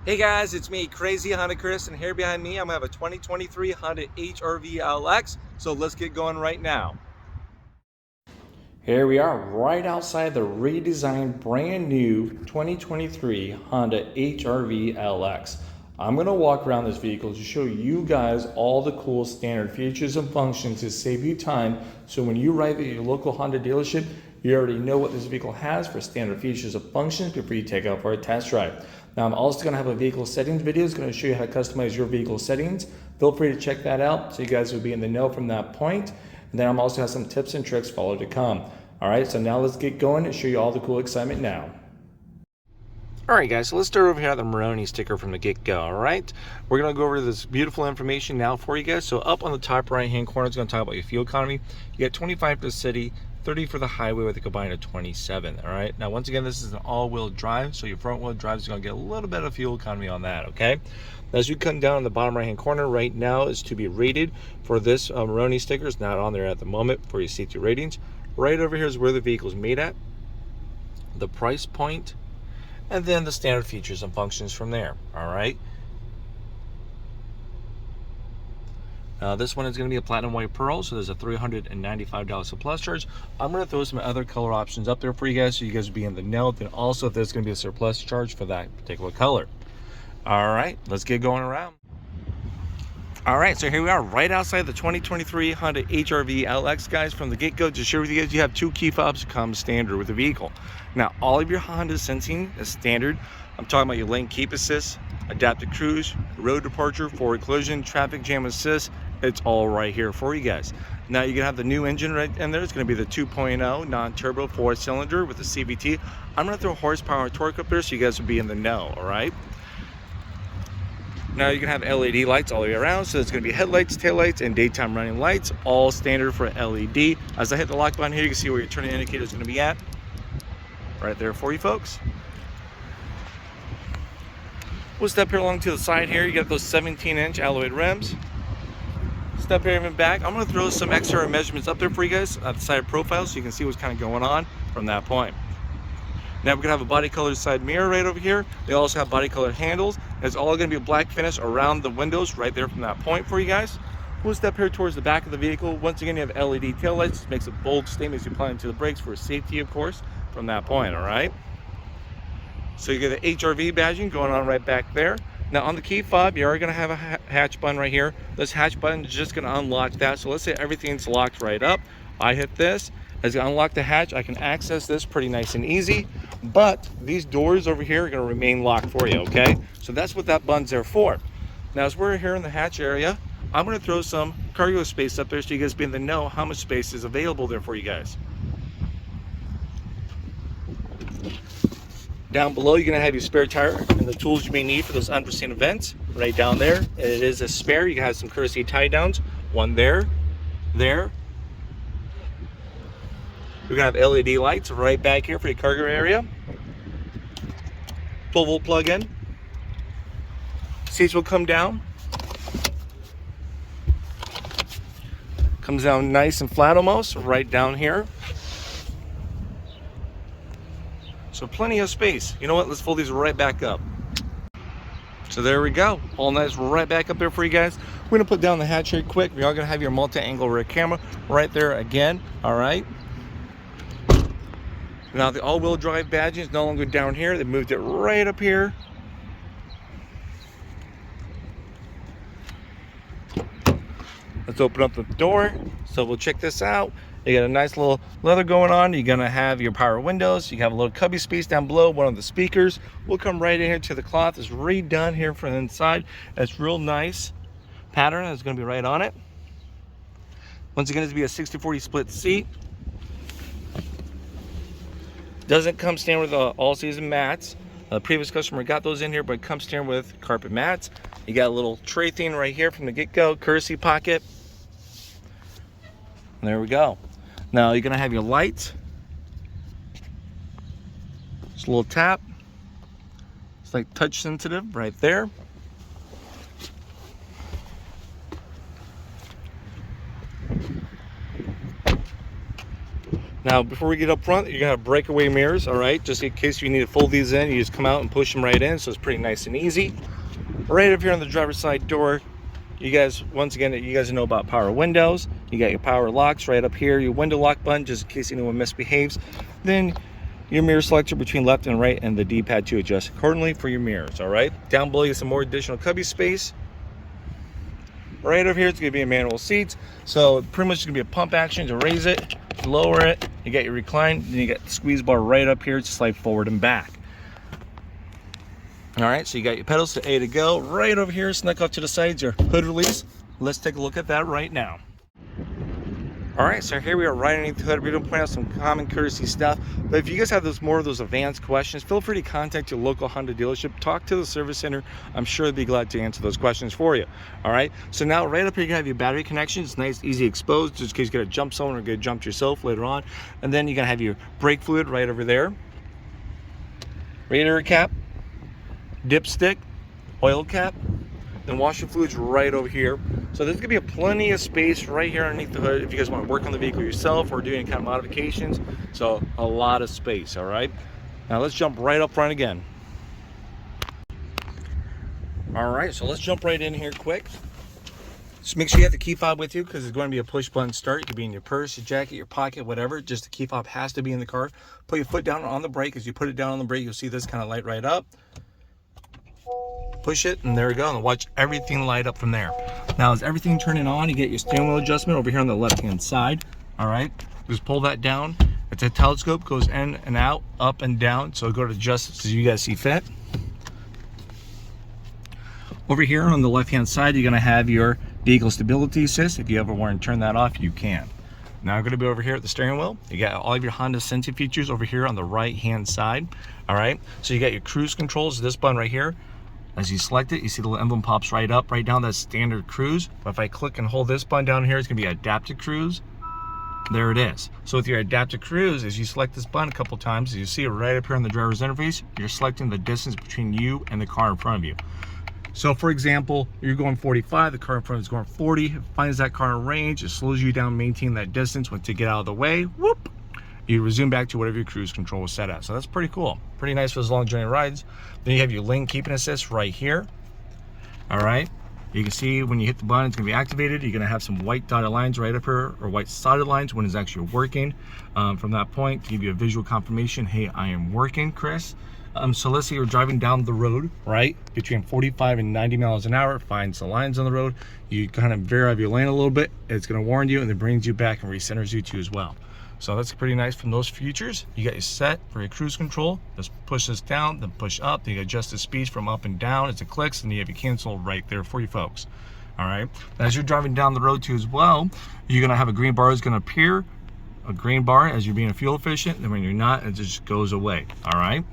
Hey guys, it's me, Crazy Honda Chris, and here behind me I'm gonna have a 2023 Honda HRV LX. So let's get going right now. Here we are right outside the redesigned brand new 2023 Honda HRV LX. I'm gonna walk around this vehicle to show you guys all the cool standard features and functions to save you time. So when you arrive at your local Honda dealership, you already know what this vehicle has for standard features and functions before you take out for a test drive. Now I'm also going to have a vehicle settings video. It's going to show you how to customize your vehicle settings. Feel free to check that out so you guys will be in the know from that point. And then I'm also have some tips and tricks follow to come. All right, so now let's get going and show you all the cool excitement now. All right, guys, so let's start over here at the Maroni sticker from the get-go, all right? We're going to go over this beautiful information now for you guys. So up on the top right-hand corner, it's going to talk about your fuel economy. You get 25 for the city, 30 for the highway with a combined of 27. All right, now once again, this is an all-wheel drive, so your front-wheel drive is going to get a little bit of fuel economy on that. Okay, now as you come down in the bottom right-hand corner, right now is to be rated for this Maroni sticker. It's not on there at the moment for your C2 ratings. Right over here is where the vehicle is made at, the price point, and then the standard features and functions from there. All right. This one is going to be a platinum white pearl, so there's a $395 surplus charge. I'm going to throw some other color options up there for you guys so you guys will be in the know. Then also if there's going to be a surplus charge for that particular color. All right, let's get going around. All right, so here we are right outside the 2023 Honda HRV LX, guys. From the get-go, to share with you guys, you have two key fobs come standard with the vehicle. Now, all of your Honda sensing is standard. I'm talking about your lane keep assist, adaptive cruise, road departure, forward collision, traffic jam assist. It's all right here for you guys. Now you're gonna have the new engine right in there. It's gonna be the 2.0 non-turbo 4-cylinder with the CVT. I'm gonna throw horsepower and torque up there so you guys will be in the know, all right? Now you can have LED lights all the way around, so it's going to be headlights, taillights, and daytime running lights, all standard for LED. As I hit the lock button here, you can see where your turning indicator is going to be at. Right there for you folks. We'll step here along to the side here. You got those 17-inch alloyed rims. Step here even back. I'm going to throw some extra measurements up there for you guys at the side profile so you can see what's kind of going on from that point. Now we're gonna have a body colored side mirror right over here. They also have body colored handles. It's all gonna be a black finish around the windows right there from that point for you guys. We'll step here towards the back of the vehicle. Once again, you have LED taillights. This makes a bold statement as you apply into the brakes for safety, of course, from that point, all right? So you get the HRV badging going on right back there. Now on the key fob, you are gonna have a hatch button right here. This hatch button is just gonna unlock that. So let's say everything's locked right up. I hit this. As I unlock the hatch, I can access this pretty nice and easy, but these doors over here are gonna remain locked for you, okay? So that's what that button's there for. Now as we're here in the hatch area, I'm gonna throw some cargo space up there so you guys be in the know how much space is available there for you guys. Down below, you're gonna have your spare tire and the tools you may need for those unforeseen events. Right down there, it is a spare. You can have some courtesy tie downs, one there, there. We're gonna have LED lights right back here for your cargo area. 12-volt plug-in. Seats will come down. Comes down nice and flat almost, right down here. So plenty of space. You know what? Let's fold these right back up. So there we go. All nice right back up there for you guys. We're gonna put down the hatch here quick. We are gonna have your multi-angle rear camera right there again. All right. Now the all-wheel drive badging is no longer down here. They moved it right up here. Let's open up the door. So we'll check this out. You got a nice little leather going on. You're gonna have your power windows. You have a little cubby space down below, one of the speakers. We'll come right in here to the cloth. It's redone here from the inside. It's real nice pattern. It's gonna be right on it. Once again, it's gonna be a 60-40 split seat. Doesn't come standard with all-season mats. The previous customer got those in here, but it comes standard with carpet mats. You got a little tray thing right here from the get-go, courtesy pocket. And there we go. Now you're gonna have your lights. Just a little tap. It's like touch sensitive right there. Now, before we get up front, you're gonna have breakaway mirrors, all right? Just in case you need to fold these in, you just come out and push them right in, so it's pretty nice and easy. Right up here on the driver's side door, you guys, once again, you guys know about power windows. You got your power locks right up here, your window lock button, just in case anyone misbehaves. Then your mirror selector between left and right, and the D-pad to adjust accordingly for your mirrors, all right? Down below, you have some more additional cubby space. Right over here, it's gonna be a manual seats. So pretty much it's gonna be a pump action to raise it, lower it. You got your recline, then you got the squeeze bar right up here to slide forward and back. All right, so you got your pedals to A to go. Right over here, snuck off to the sides, your hood release. Let's take a look at that right now. All right, so here we are right underneath the hood. We're gonna point out some common courtesy stuff. But if you guys have more of those advanced questions, feel free to contact your local Honda dealership. Talk to the service center. I'm sure they'd be glad to answer those questions for you. All right, so now right up here, you're gonna have your battery connection. It's nice, easy exposed, just in case you gotta jump someone or get jumped yourself later on. And then you're gonna have your brake fluid right over there. Radiator cap, dipstick, oil cap, then washer fluids right over here. So there's gonna be plenty of space right here underneath the hood if you guys want to work on the vehicle yourself or do any kind of modifications. So a lot of space, all right? Now let's jump right up front again. All right, so let's jump right in here quick. Just make sure you have the key fob with you because it's going to be a push button start. It could be in your purse, your jacket, your pocket, whatever. Just the key fob has to be in the car. Put your foot down on the brake. As you put it down on the brake, you'll see this kind of light right up. Push it, and there we go, and watch everything light up from there. Now, as everything turning on, you get your steering wheel adjustment over here on the left-hand side. All right, just pull that down. It's a telescope, goes in and out, up and down, so go to adjust as you guys see fit. Over here on the left-hand side, you're gonna have your vehicle stability assist. If you ever want to turn that off, you can. Now I'm gonna be over here at the steering wheel. You got all of your Honda sensing features over here on the right-hand side. All right, so you got your cruise controls, this button right here. As you select it, you see the little emblem pops right up, right down. That's standard cruise. But if I click and hold this button down here, it's gonna be adaptive cruise. There it is. So with your adaptive cruise, as you select this button a couple times, as you see it right up here on the driver's interface, you're selecting the distance between you and the car in front of you. So for example, you're going 45, the car in front is going 40. It finds that car in range, it slows you down, maintain that distance. Once you get out of the way, whoop, you resume back to whatever your cruise control was set at. So that's pretty cool. Pretty nice for those long journey rides. Then you have your lane keeping assist right here. All right. You can see when you hit the button, it's gonna be activated. You're gonna have some white dotted lines right up here, or white solid lines when it's actually working. From that point, to give you a visual confirmation, hey, I am working, Chris. So let's say you're driving down the road, right? Between 45 and 90 miles an hour, finds the lines on the road. You kind of veer out of your lane a little bit. It's gonna warn you and then brings you back and recenters you too as well. So that's pretty nice from those features. You got your set for your cruise control. Just push this down, then push up. Then you adjust the speed from up and down as it clicks, and you have your cancel right there for you folks. All right. As you're driving down the road too as well, you're gonna have a green bar is gonna appear, a green bar as you're being fuel efficient, and when you're not, it just goes away. All right.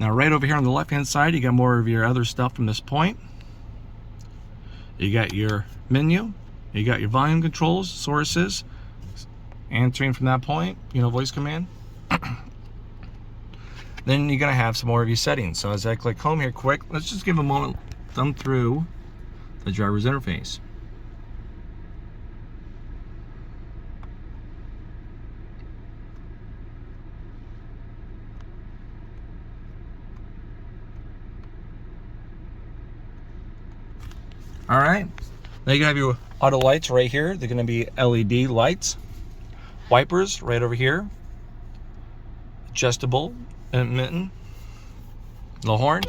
Now right over here on the left-hand side, you got more of your other stuff from this point. You got your menu, you got your volume controls, sources, answering from that point, voice command. Then you're gonna have some more of your settings. So as I click home here quick, let's just give a moment, thumb through the driver's interface. All right, now you have your auto lights right here. They're gonna be LED lights. Wipers right over here, adjustable intermittent, the horn.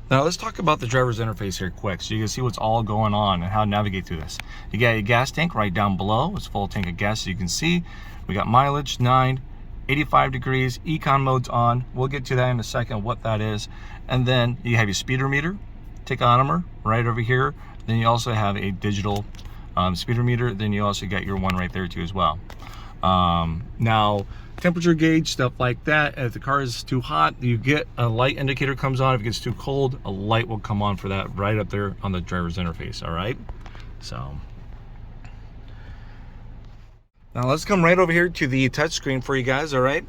Now let's talk about the driver's interface here quick so you can see what's all going on and how to navigate through this. You got your gas tank right down below. It's full tank of gas, as you can see. We got mileage 9, 85 degrees, econ mode's on. We'll get to that in a second, what that is. And then you have your speedometer, tachometer right over here. Then you also have a digital speedometer. Then you also got your one right there too as well. Now temperature gauge, stuff like that. If the car is too hot, you get a light indicator comes on. If it gets too cold, a light will come on for that right up there on the driver's interface. All right, so now let's come right over here to the touch screen for you guys. All right,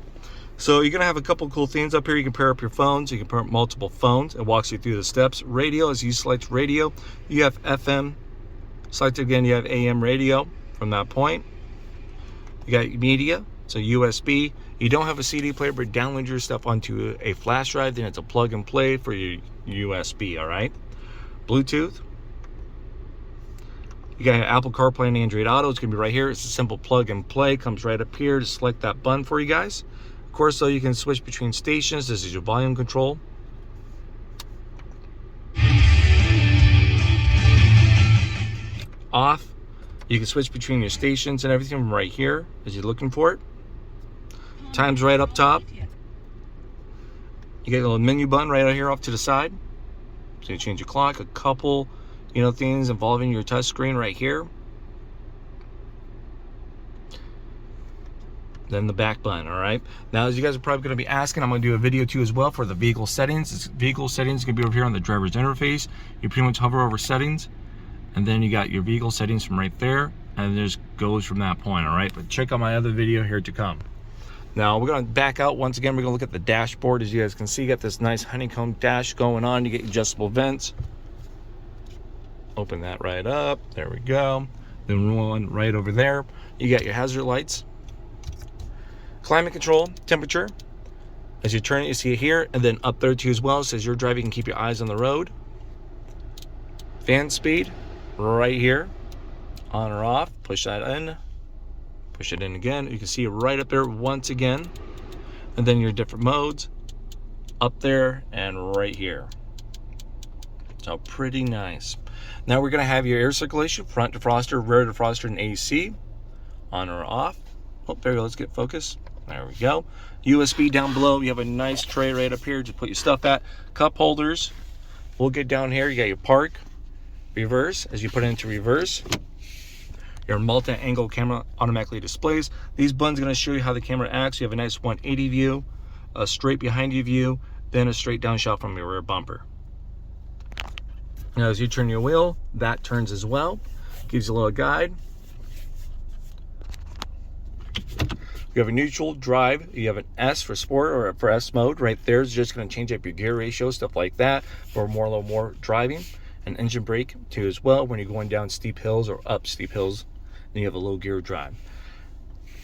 so you're gonna have a couple cool things up here. You can pair up your phones. You can pair up multiple phones. It walks you through the steps. Radio, as you select radio, you have FM. Select again, you have AM radio from that point. You got media, it's a USB. You don't have a CD player, but download your stuff onto a flash drive, then it's a plug and play for your USB, all right? Bluetooth. You got Apple CarPlay and Android Auto. It's gonna be right here. It's a simple plug and play. Comes right up here. Just select that button for you guys. Of course, though, you can switch between stations. This is your volume control. Off. You can switch between your stations and everything from right here as you're looking for it. Time's right up top. You get a little menu button right out here off to the side. So you change your clock, a couple, things involving your touch screen right here. Then the back button, all right? Now, as you guys are probably gonna be asking, I'm gonna do a video too as well for the vehicle settings. This vehicle settings is gonna be over here on the driver's interface. You pretty much hover over settings, and then you got your vehicle settings from right there, and it just goes from that point, all right? But check out my other video here to come. Now, we're gonna back out once again. We're gonna look at the dashboard. As you guys can see, you got this nice honeycomb dash going on. You get adjustable vents. Open that right up, there we go. Then one right over there. You got your hazard lights. Climate control, temperature. As you turn it, you see it here, and then up there too as well. It says you're driving, you can keep your eyes on the road. Fan speed, right here. On or off, push that in. Push it in again. You can see it right up there once again. And then your different modes, up there and right here. So pretty nice. Now we're gonna have your air circulation, front defroster, rear defroster, and AC. On or off. Oh, there we go, let's get focused. There we go. USB down below. You have a nice tray right up here to put your stuff at. Cup holders. We'll get down here. You got your park, reverse. As you put it into reverse, your multi-angle camera automatically displays. These buttons are going to show you how the camera acts. You have a nice 180 view, a straight behind you view, then a straight down shot from your rear bumper. Now, as you turn your wheel, that turns as well. Gives you a little guide. You have a neutral drive. You have an S for sport or for S mode. Right there is just going to change up your gear ratio, stuff like that, for a little more driving. An engine brake too as well when you're going down steep hills or up steep hills. Then you have a low gear drive.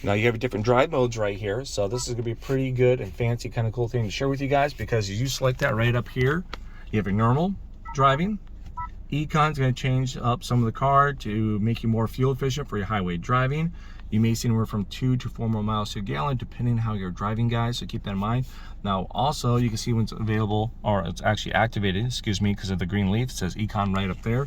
Now you have different drive modes right here. So this is going to be pretty good and fancy, kind of cool thing to share with you guys, because you select that right up here. You have your normal driving. Econ's going to change up some of the car to make you more fuel efficient for your highway driving. You may see anywhere from 2 to 4 more miles to a gallon, depending on how you're driving, guys, so keep that in mind. Now, also, you can see when it's available, or it's actually activated, excuse me, because of the green leaf. It says Econ right up there.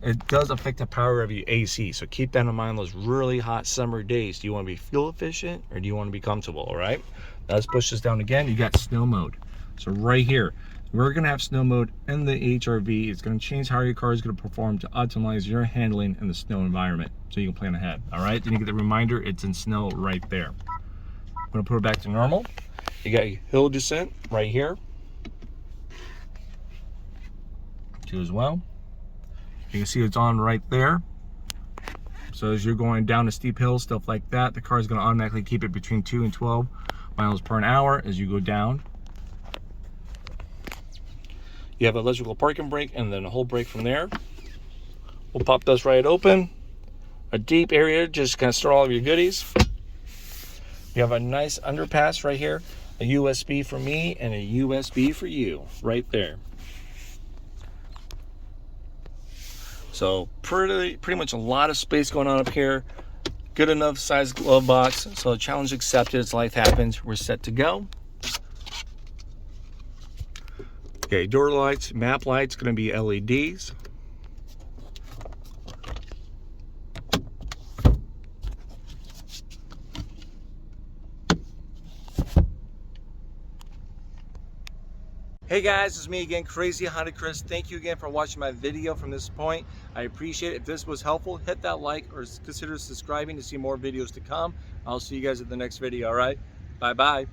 It does affect the power of your AC, so keep that in mind those really hot summer days. Do you want to be fuel efficient, or do you want to be comfortable, all right? Now, let's push this down again. You got snow mode. So right here, we're going to have snow mode in the HRV. It's going to change how your car is going to perform to optimize your handling in the snow environment, so you can plan ahead, all right? Then you get the reminder it's in snow right there. I'm going to put it back to normal. You got your hill descent right here too as well. You can see it's on right there. So as you're going down a steep hill, stuff like that, the car is going to automatically keep it between 2 and 12 miles per hour as you go down. You have an electrical parking brake and then a whole brake from there. We'll pop this right open. A deep area, just kind of store all of your goodies. You have a nice underpass right here. A USB for me and a USB for you right there. So pretty much a lot of space going on up here. Good enough size glove box. So challenge accepted as life happens. We're set to go. Okay, door lights, map lights, going to be LEDs. Hey guys, it's me again, Crazy Honda Chris. Thank you again for watching my video from this point. I appreciate it. If this was helpful, hit that like or consider subscribing to see more videos to come. I'll see you guys at the next video, all right? Bye-bye.